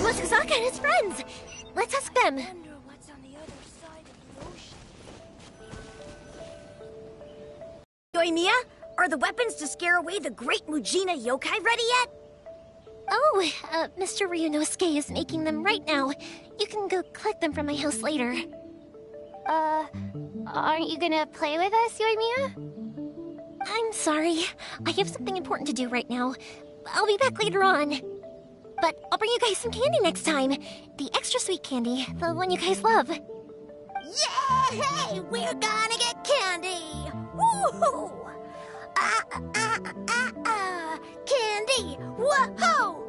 Masazaka and his friends! Let's ask them. What's on the other side of the ocean? Yoimiya, are the weapons to scare away the great Mujina yokai ready yet? Oh, Mr. Ryunosuke is making them right now. You can go collect them from my house later. Aren't you gonna play with us, Yoimiya? I'm sorry. I have something important to do right now. I'll be back later on. But I'll bring you guys some candy next time. The extra sweet candy, the one you guys love. Yay! We're gonna get candy! Woohoo! Candy! Whoa!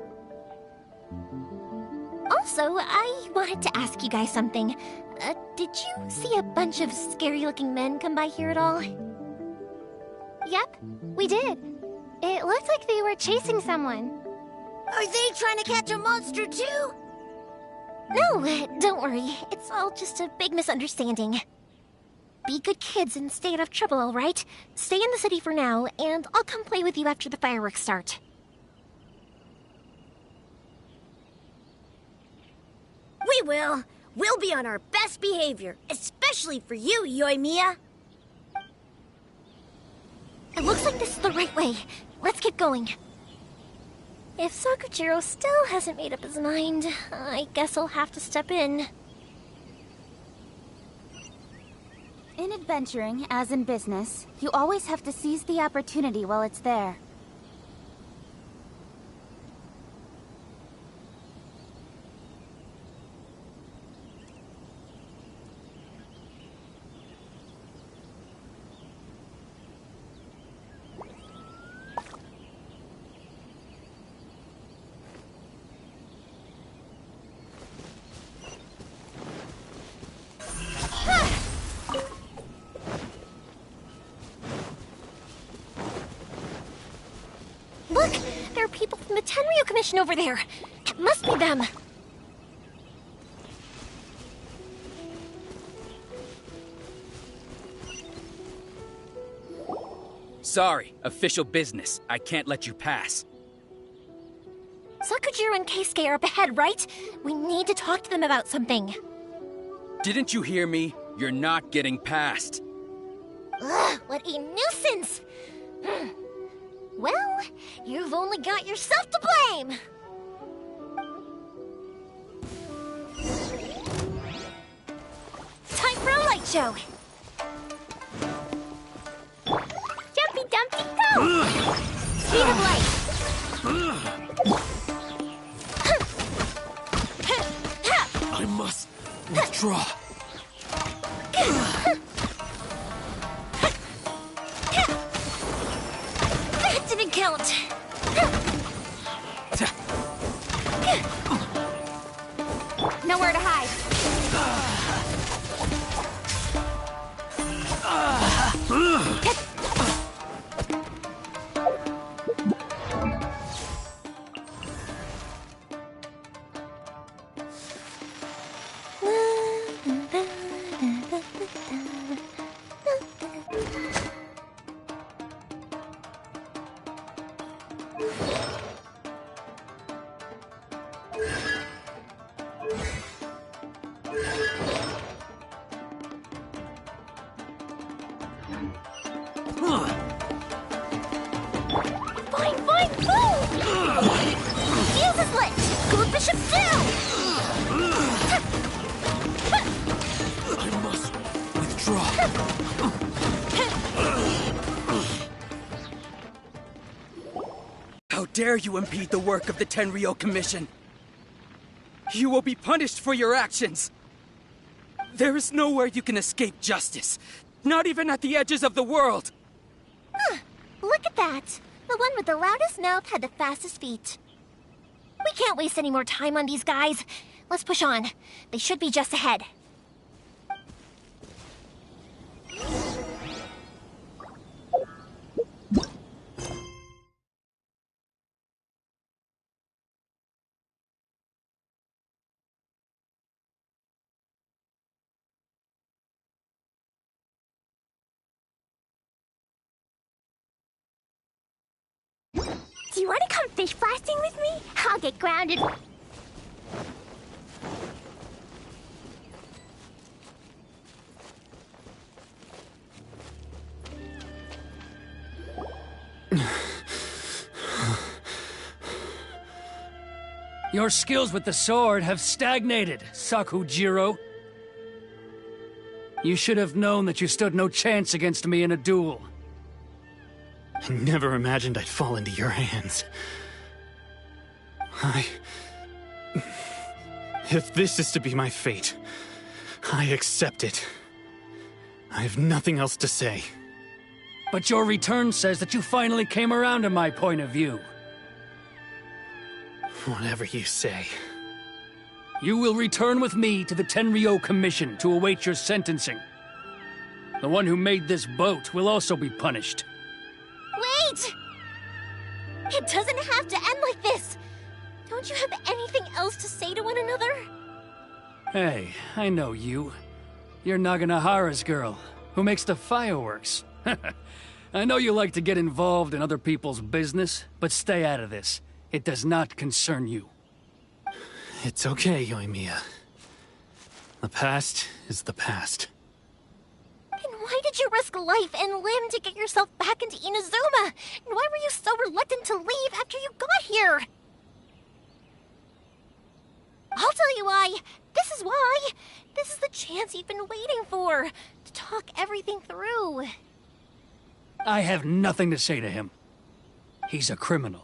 Also, I wanted to ask you guys something. Did you see a bunch of scary-looking men come by here at all? Yep, we did. It looked like they were chasing someone. Are they trying to catch a monster too? No, don't worry. It's all just a big misunderstanding. Be good kids and stay out of trouble, all right? Stay in the city for now, and I'll come play with you after the fireworks start. We will. We'll be on our best behavior, especially for you, Yoimiya. It looks like this is the right way. Let's get going. If Sakujiro still hasn't made up his mind, I guess I'll have to step in. In adventuring, as in business, you always have to seize the opportunity while it's there. Look! There are people from the Tenryu Commission over there! It must be them! Sorry, official business. I can't let you pass. Sakujiro and Keisuke are up ahead, right? We need to talk to them about something. Didn't you hear me? You're not getting past. Ugh, what a nuisance! Well, you've only got yourself to blame! Time for a light show! Jumpy Dumpty, go! Speed of light! I must withdraw. That didn't count! Nowhere to hide. Fine, fine, boom! Fuse is lit! Gold Bishop down! I must withdraw. How dare you impede the work of the Tenryo Commission? You will be punished for your actions. There is nowhere you can escape justice, not even at the edges of the world. Huh, look at that! The one with the loudest mouth had the fastest feet. We can't waste any more time on these guys. Let's push on. They should be just ahead. Do you want to come fish blasting with me? I'll get grounded. Your skills with the sword have stagnated, Sakujiro. You should have known that you stood no chance against me in a duel. I never imagined I'd fall into your hands. If this is to be my fate, I accept it. I have nothing else to say. But your return says that you finally came around to my point of view. Whatever you say. You will return with me to the Tenryo Commission to await your sentencing. The one who made this boat will also be punished. Wait! It doesn't have to end like this! Don't you have anything else to say to one another? Hey, I know you. You're Naganahara's girl, who makes the fireworks. I know you like to get involved in other people's business, but stay out of this. It does not concern you. It's okay, Yoimiya. The past is the past. Then why did you risk life and limb to get yourself back into Inazuma? And why were you so reluctant to leave after you got here? I'll tell you why. This is why. This is the chance you've been waiting for. To talk everything through. I have nothing to say to him. He's a criminal.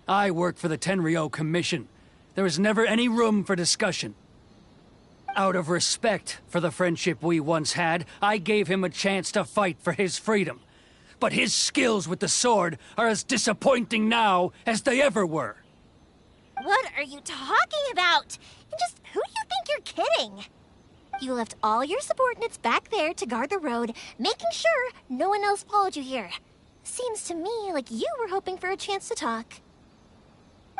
I work for the Tenryo Commission. There is never any room for discussion. Out of respect for the friendship we once had, I gave him a chance to fight for his freedom. But his skills with the sword are as disappointing now as they ever were. What are you talking about? And just who do you think you're kidding? You left all your subordinates back there to guard the road, making sure no one else followed you here. Seems to me like you were hoping for a chance to talk.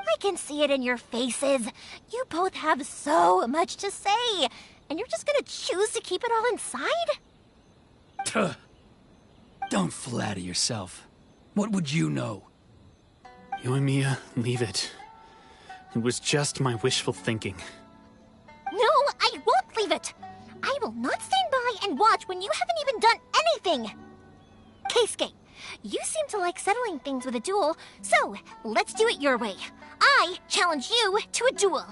I can see it in your faces. You both have so much to say, and you're just gonna choose to keep it all inside? Tuh. Don't flatter yourself. What would you know? Yoimiya, leave it. It was just my wishful thinking. No, I won't leave it. I will not stand by and watch when you haven't even done anything. Keisuke, you seem to like settling things with a duel, so let's do it your way. I challenge you to a duel.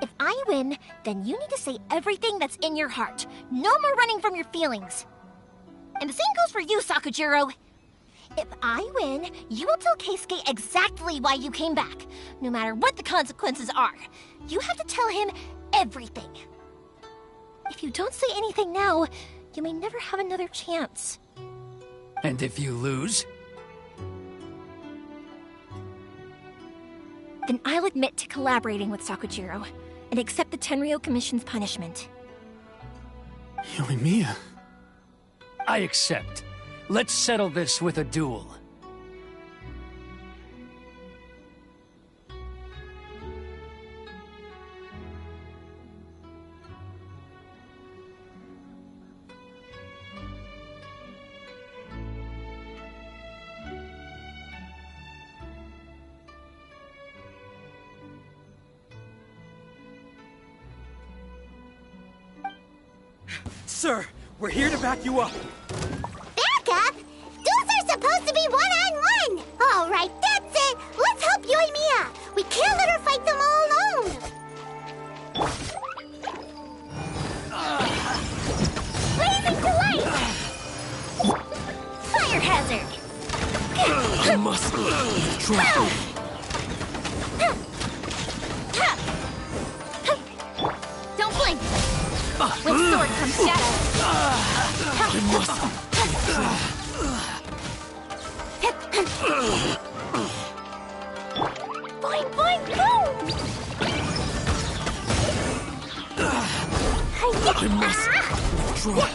If I win, then you need to say everything that's in your heart. No more running from your feelings. And the same goes for you, Sakujiro. If I win, you will tell Keisuke exactly why you came back, no matter what the consequences are. You have to tell him everything. If you don't say anything now, you may never have another chance. And if you lose? Then I'll admit to collaborating with Sakujiro and accept the Tenryo Commission's punishment. Yoimiya. I accept. Let's settle this with a duel. Sir, we're here to back you up. Back up? Duels are supposed to be one-on-one! All right, that's it! Let's help Yoimiya! We can't let her fight them all alone! Blazing to light! Fire hazard! I must withdraw. Don't blink! With sword comes shadow! I must. Boing, boing, boom! I must withdraw.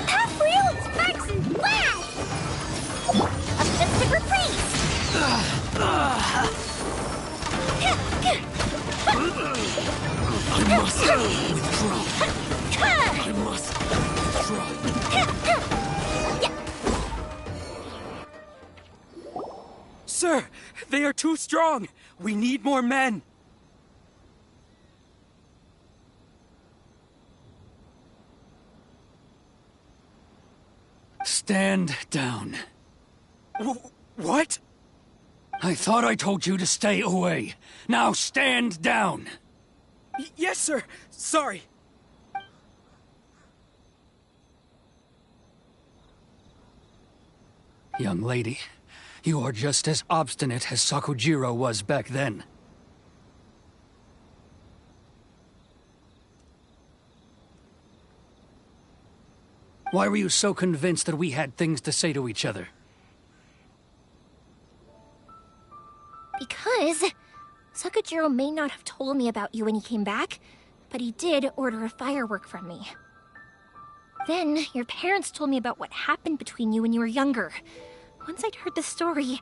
Half real sparks and flash! A festive reprise! I must withdraw. I must withdraw. Sir, they are too strong. We need more men. Stand down. What? I thought I told you to stay away. Now stand down! Yes, sir. Sorry. Young lady, you are just as obstinate as Sakujiro was back then. Why were you so convinced that we had things to say to each other? Because Sakujiro may not have told me about you when he came back, but he did order a firework from me. Then, your parents told me about what happened between you when you were younger. Once I'd heard the story,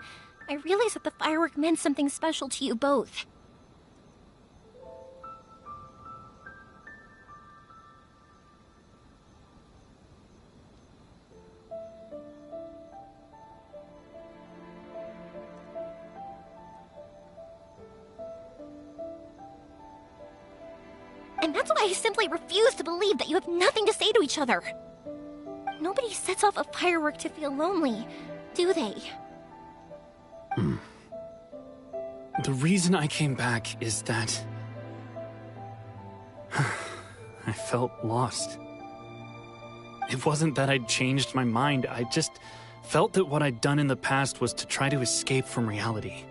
I realized that the firework meant something special to you both. And that's why I simply refuse to believe that you have nothing to say to each other. Nobody sets off a firework to feel lonely, do they? The reason I came back is that... I felt lost. It wasn't that I'd changed my mind, I just felt that what I'd done in the past was to try to escape from reality.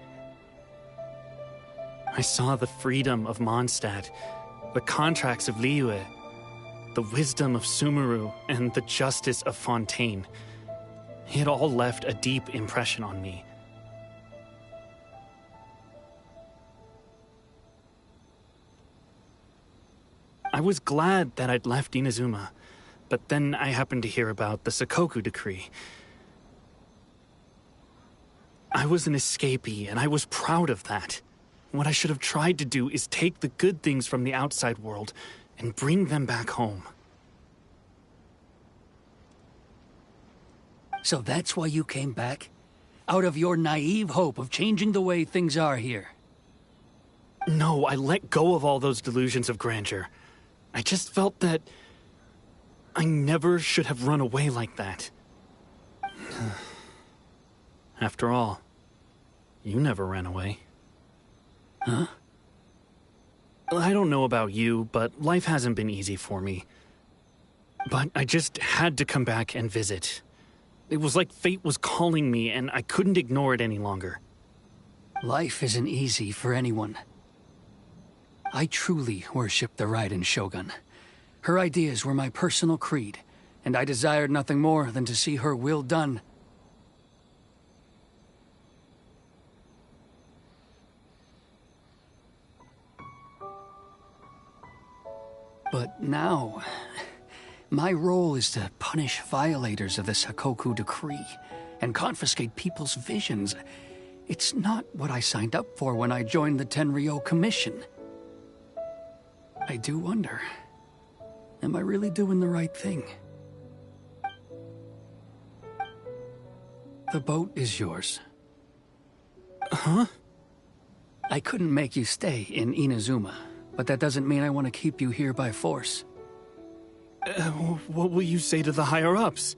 I saw the freedom of Mondstadt, the contracts of Liyue, the wisdom of Sumeru, and the justice of Fontaine. It all left a deep impression on me. I was glad that I'd left Inazuma, but then I happened to hear about the Sakoku Decree. I was an escapee, and I was proud of that. What I should have tried to do is take the good things from the outside world and bring them back home. So that's why you came back? Out of your naive hope of changing the way things are here? No, I let go of all those delusions of grandeur. I just felt that I never should have run away like that. After all, you never ran away. Huh? I don't know about you, but life hasn't been easy for me. But I just had to come back and visit. It was like fate was calling me, and I couldn't ignore it any longer. Life isn't easy for anyone. I truly worship the Raiden Shogun. Her ideas were my personal creed, and I desired nothing more than to see her will done. But now, my role is to punish violators of the Sakoku Decree and confiscate people's visions. It's not what I signed up for when I joined the Tenryo Commission. I do wonder, am I really doing the right thing? The boat is yours. Huh? I couldn't make you stay in Inazuma, but that doesn't mean I want to keep you here by force. What will you say to the higher-ups?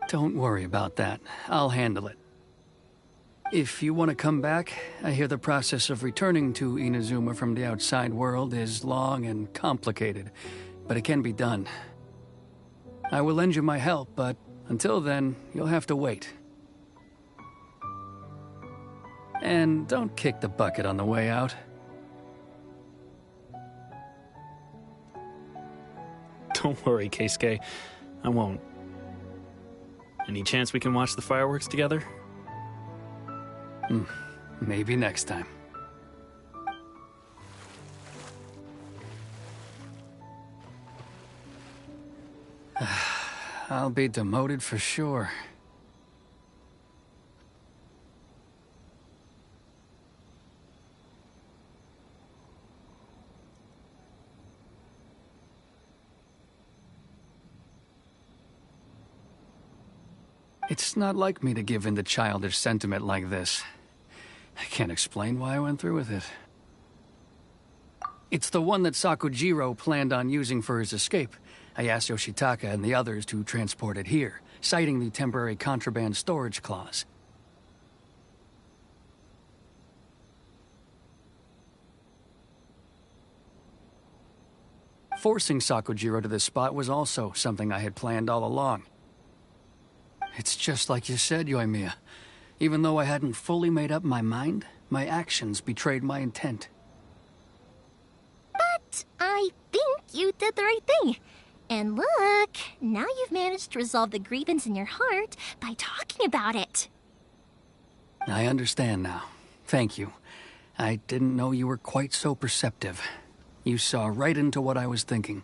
Don't worry about that. I'll handle it. If you want to come back, I hear the process of returning to Inazuma from the outside world is long and complicated, but it can be done. I will lend you my help, but until then, you'll have to wait. And don't kick the bucket on the way out. Don't worry, Keisuke. I won't. Any chance we can watch the fireworks together? Maybe next time. I'll be demoted for sure. It's not like me to give in to childish sentiment like this. I can't explain why I went through with it. It's the one that Sakujiro planned on using for his escape. I asked Yoshitaka and the others to transport it here, citing the temporary contraband storage clause. Forcing Sakujiro to this spot was also something I had planned all along. It's just like you said, Yoimiya. Even though I hadn't fully made up my mind, my actions betrayed my intent. But I think you did the right thing. And look, now you've managed to resolve the grievance in your heart by talking about it. I understand now. Thank you. I didn't know you were quite so perceptive. You saw right into what I was thinking.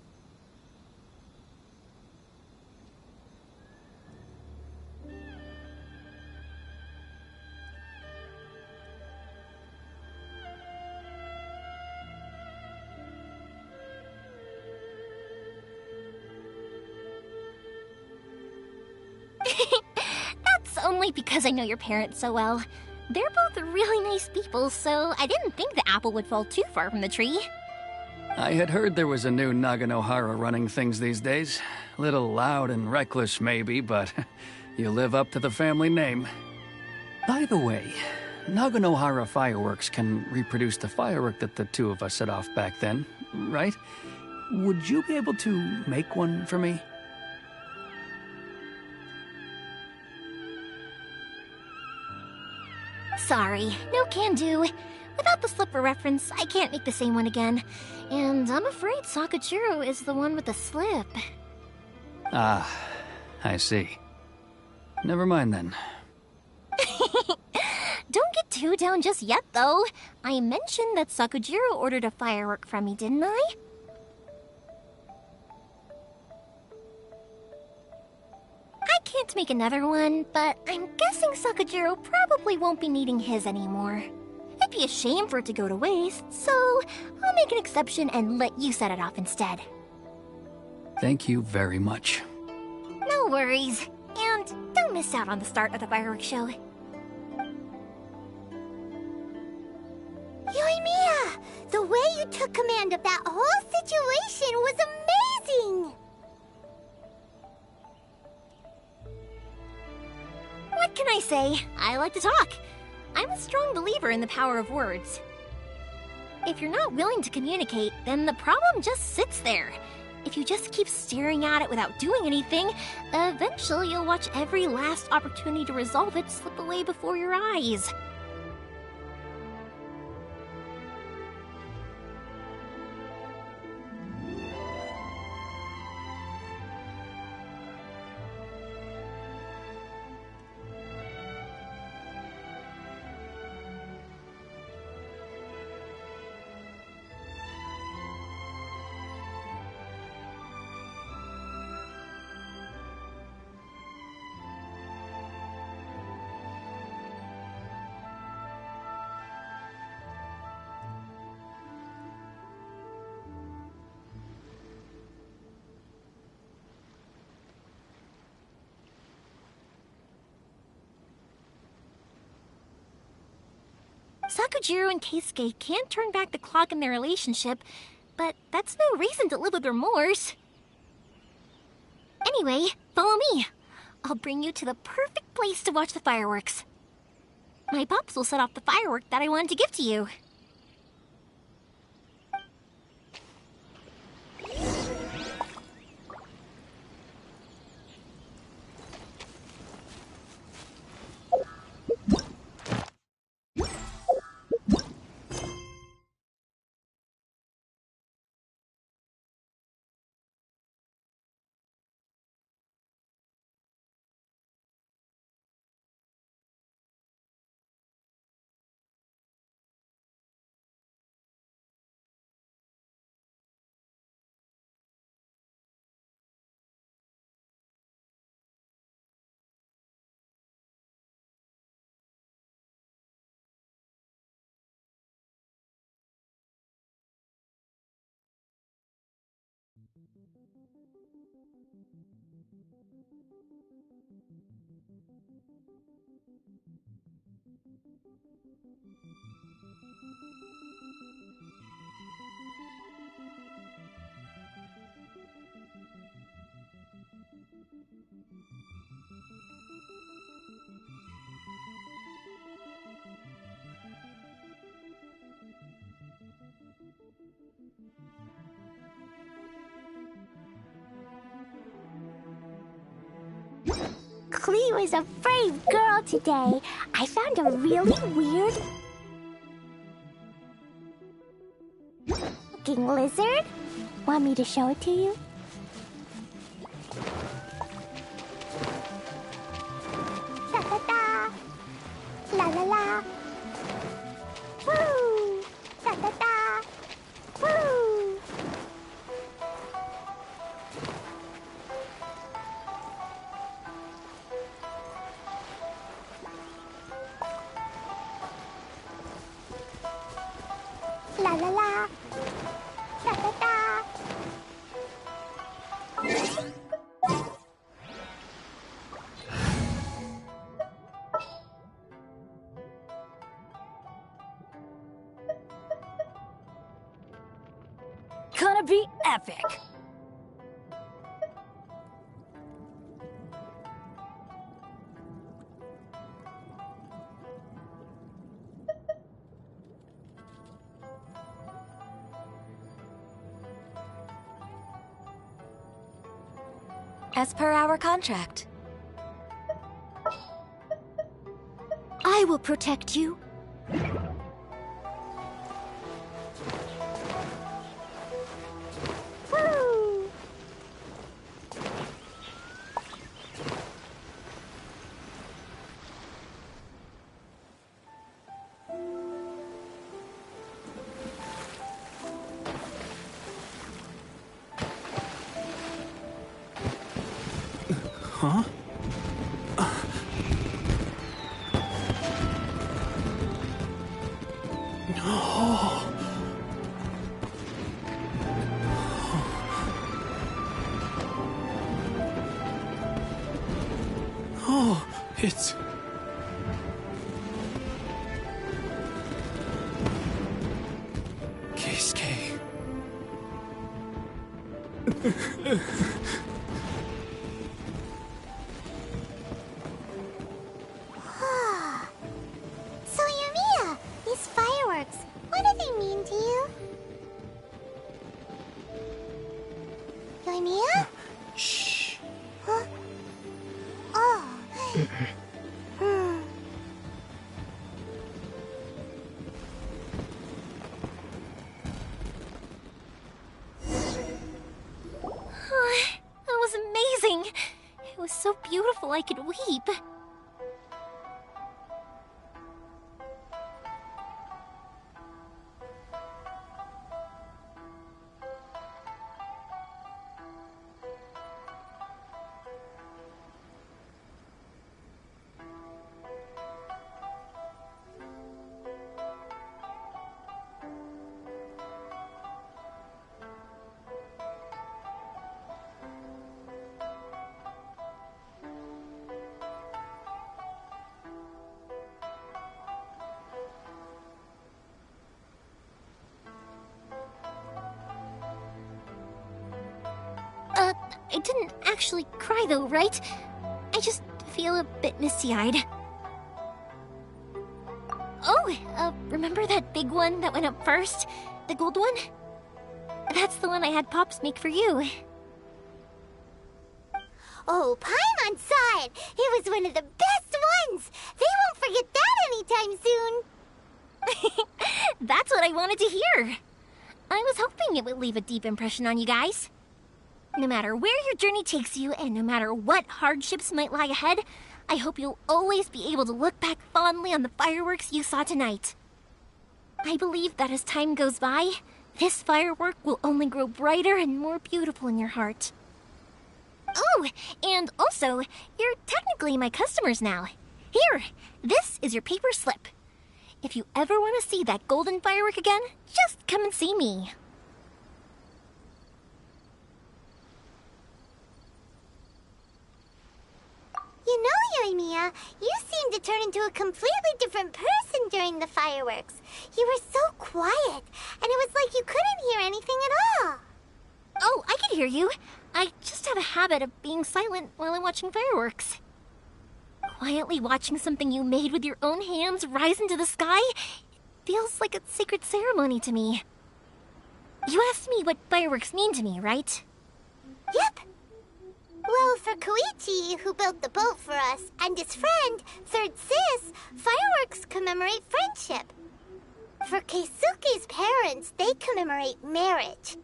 That's only because I know your parents so well. They're both really nice people, so I didn't think the apple would fall too far from the tree. I had heard there was a new Naganohara running things these days. Little loud and reckless, maybe, but you live up to the family name. By the way, Naganohara Fireworks can reproduce the firework that the two of us set off back then, right? Would you be able to make one for me? Sorry, no can do. Without the slipper reference, I can't make the same one again. And I'm afraid Sakujiro is the one with the slip. Ah, I see. Never mind then. Don't get too down just yet, though. I mentioned that Sakujiro ordered a firework from me, didn't I? I can't make another one, but I'm guessing Sakujiro probably won't be needing his anymore. It'd be a shame for it to go to waste, so I'll make an exception and let you set it off instead. Thank you very much. No worries. And don't miss out on the start of the fireworks show. Yoimiya! The way you took command of that whole situation was amazing! What can I say? I like to talk. I'm a strong believer in the power of words. If you're not willing to communicate, then the problem just sits there. If you just keep staring at it without doing anything, eventually you'll watch every last opportunity to resolve it slip away before your eyes. Sakujiro and Keisuke can't turn back the clock in their relationship, but that's no reason to live with remorse. Anyway, follow me. I'll bring you to the perfect place to watch the fireworks. My pops will set off the firework that I wanted to give to you. Clee was a brave girl today. I found a really weird looking lizard. Want me to show it to you? Da da da. La la la. Woo! Da da da. Woo! La la la. Da da da. Gonna be epic. As per our contract. I will protect you. Woo! Huh? Oh, it's... Keisuke. So, Yumiya, these fireworks, what do they mean to you? Yumiya? Shh. Huh? Oh. Hmm. That was amazing. It was so beautiful I could weep. I didn't actually cry though, right? I just feel a bit misty-eyed. Oh, remember that big one that went up first? The gold one? That's the one I had Pops make for you. Oh, Paimon saw it! It was one of the best ones! They won't forget that anytime soon! That's what I wanted to hear. I was hoping it would leave a deep impression on you guys. No matter where your journey takes you, and no matter what hardships might lie ahead, I hope you'll always be able to look back fondly on the fireworks you saw tonight. I believe that as time goes by, this firework will only grow brighter and more beautiful in your heart. Oh, and also, you're technically my customers now. Here, this is your paper slip. If you ever want to see that golden firework again, just come and see me. You know, Yoimiya, you seemed to turn into a completely different person during the fireworks. You were so quiet, and it was like you couldn't hear anything at all. Oh, I can hear you. I just have a habit of being silent while I'm watching fireworks. Quietly watching something you made with your own hands rise into the sky feels like a sacred ceremony to me. You asked me what fireworks mean to me, right? Yep. Well, for Koichi, who built the boat for us, and his friend, Third Sis, fireworks commemorate friendship. For Keisuke's parents, they commemorate marriage.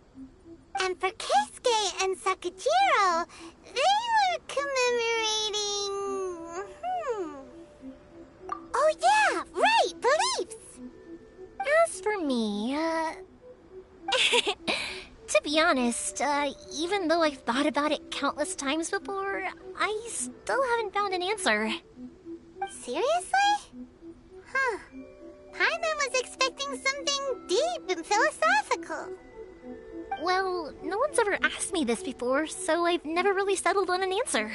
And for Keisuke and Sakajiro, they were commemorating... Oh yeah, right, beliefs! As for me, to be honest, even though I've thought about it countless times before, I still haven't found an answer. Seriously? Huh. Paimon was expecting something deep and philosophical. Well, no one's ever asked me this before, so I've never really settled on an answer.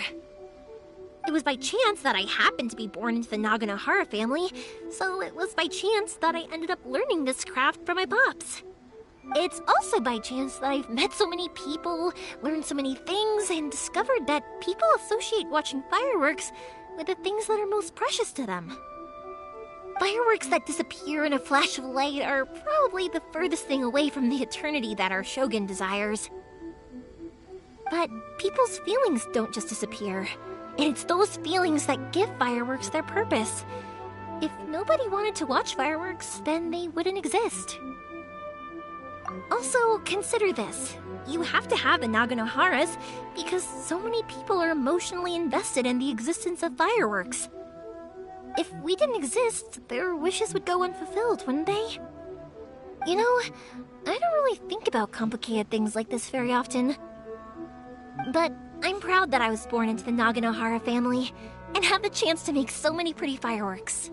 It was by chance that I happened to be born into the Naganohara family, so it was by chance that I ended up learning this craft from my pops. It's also by chance that I've met so many people, learned so many things, and discovered that people associate watching fireworks with the things that are most precious to them. Fireworks that disappear in a flash of light are probably the furthest thing away from the eternity that our shogun desires. But people's feelings don't just disappear, and it's those feelings that give fireworks their purpose. If nobody wanted to watch fireworks, then they wouldn't exist. Also, consider this. You have to have the Naganoharas because so many people are emotionally invested in the existence of fireworks. If we didn't exist, their wishes would go unfulfilled, wouldn't they? You know, I don't really think about complicated things like this very often. But I'm proud that I was born into the Naganohara family and have the chance to make so many pretty fireworks.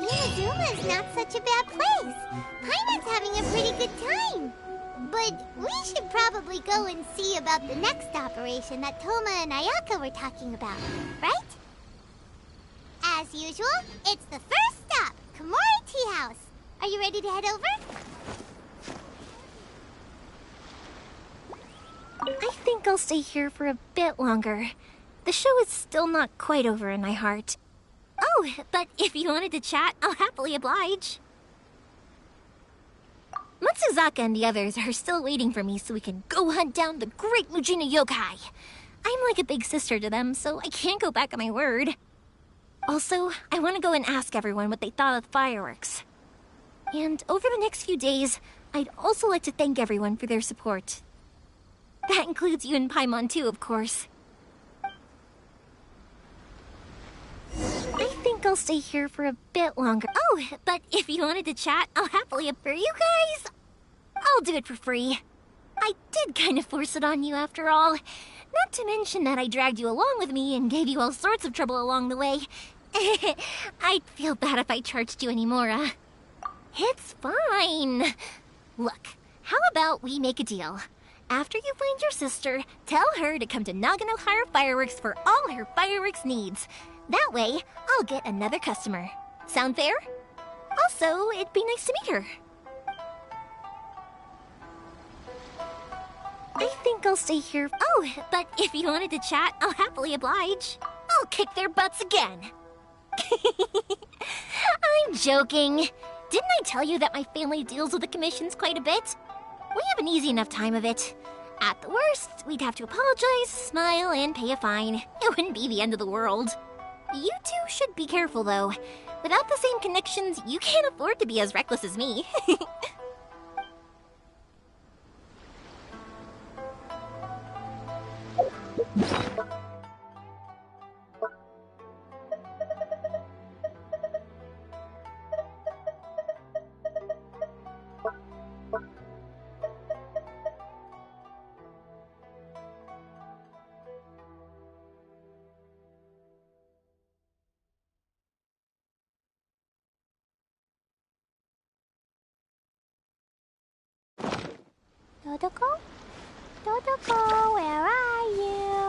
Inazuma's not such a bad place. Paimon's having a pretty good time. But we should probably go and see about the next operation that Toma and Ayaka were talking about, right? As usual, it's the first stop, Komori Tea House. Are you ready to head over? I think I'll stay here for a bit longer. The show is still not quite over in my heart. Oh, but if you wanted to chat, I'll happily oblige. Matsuzaka and the others are still waiting for me so we can go hunt down the great Mujina Yokai. I'm like a big sister to them, so I can't go back on my word. Also, I want to go and ask everyone what they thought of the fireworks. And over the next few days, I'd also like to thank everyone for their support. That includes you and Paimon too, of course. I think I'll stay here for a bit longer. Oh, but if you wanted to chat, I'll happily... For you guys, I'll do it for free. I did kind of force it on you after all. Not to mention that I dragged you along with me and gave you all sorts of trouble along the way. I'd feel bad if I charged you anymore, It's fine. Look, how about we make a deal? After you find your sister, tell her to come to Naganohara Fireworks for all her fireworks needs. That way, I'll get another customer. Sound fair? Also, it'd be nice to meet her. I think I'll stay here. Oh, but if you wanted to chat, I'll happily oblige. I'll kick their butts again. I'm joking. Didn't I tell you that my family deals with the commissions quite a bit? We have an easy enough time of it. At the worst, we'd have to apologize, smile, and pay a fine. It wouldn't be the end of the world. You two should be careful, though. Without the same connections, you can't afford to be as reckless as me. Dodoko? Dodoko, where are you?